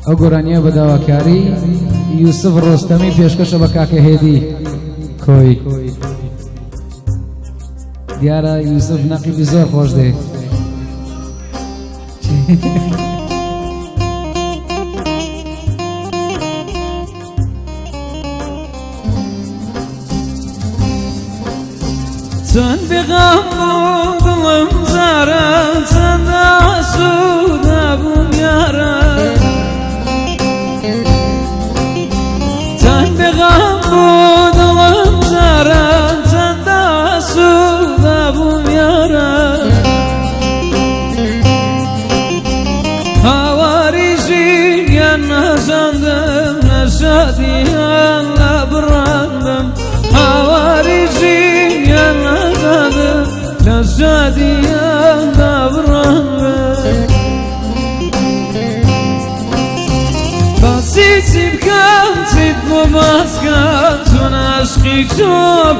ئەو گۆرانیە بە داواکاری یوسف ڕۆستەمی پێشکەشە بە کاکە هێدی کۆی دیارە یوسف نەقیبی زۆر خۆش دێ چەند بێغەم دڵم زارە چەند ئاسوودە بووم یارە چەند بێغەم دڵم زارە چەند ئاسوودە بووم یارە هاواری ژینیان نەژاندم لە شادیان لە بڕاندم هاواری ژینیان نەژاندم لە شادیان لە بڕاندم باسی چی بکەم چیت بۆ باسکەم چۆن عاشقی تۆ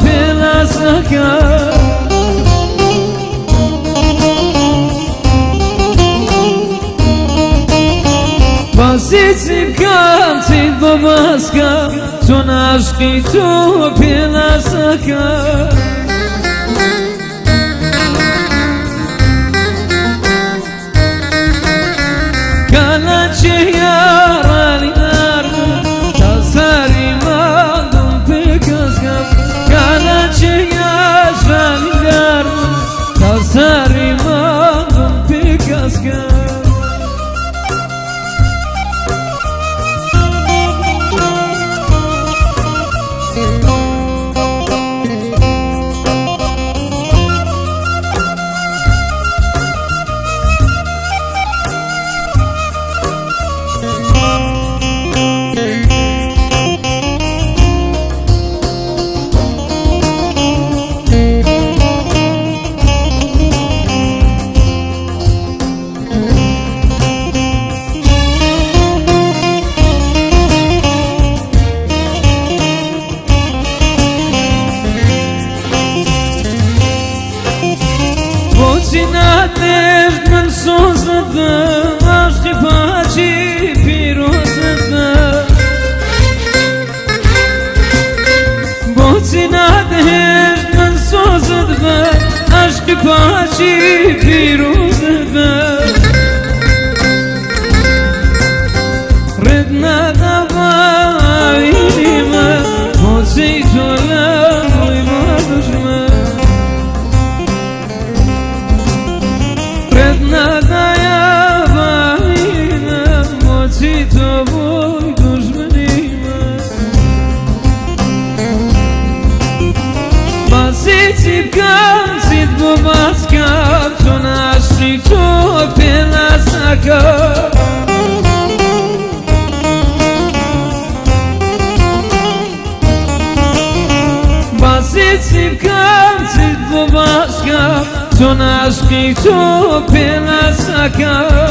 پێ ناز نەکەم باسی چی بکەم چیت بۆ باسکەم چۆن عاشقی تۆ پێ ناز نەکەم کەلاچێ یارانی ناردم تا سەری ماڵم پێ کەسکەم کەلاچێ یاشانی ناردم تا سەری ماڵم پێ کەسکەم بۆچی نادێشت من سۆزدم عاشقی پاچی پیرۆزدم بۆچی نادێشت من سۆزدم عاشقی پاچی پیرۆزدم ڕێت نەداوایلی من بۆچی تۆ لە ڕووی بادژمە نادایابینم بۆچی تۆ بۆی دوژمنی من باسی چی بکەم چیت بۆ باسکەم چۆن عاشقی تۆ پێ ناز نەکەم باسی چی بکەم چیت بۆ باسکەم چۆن عاشقی تۆ پێ ناز نەکەم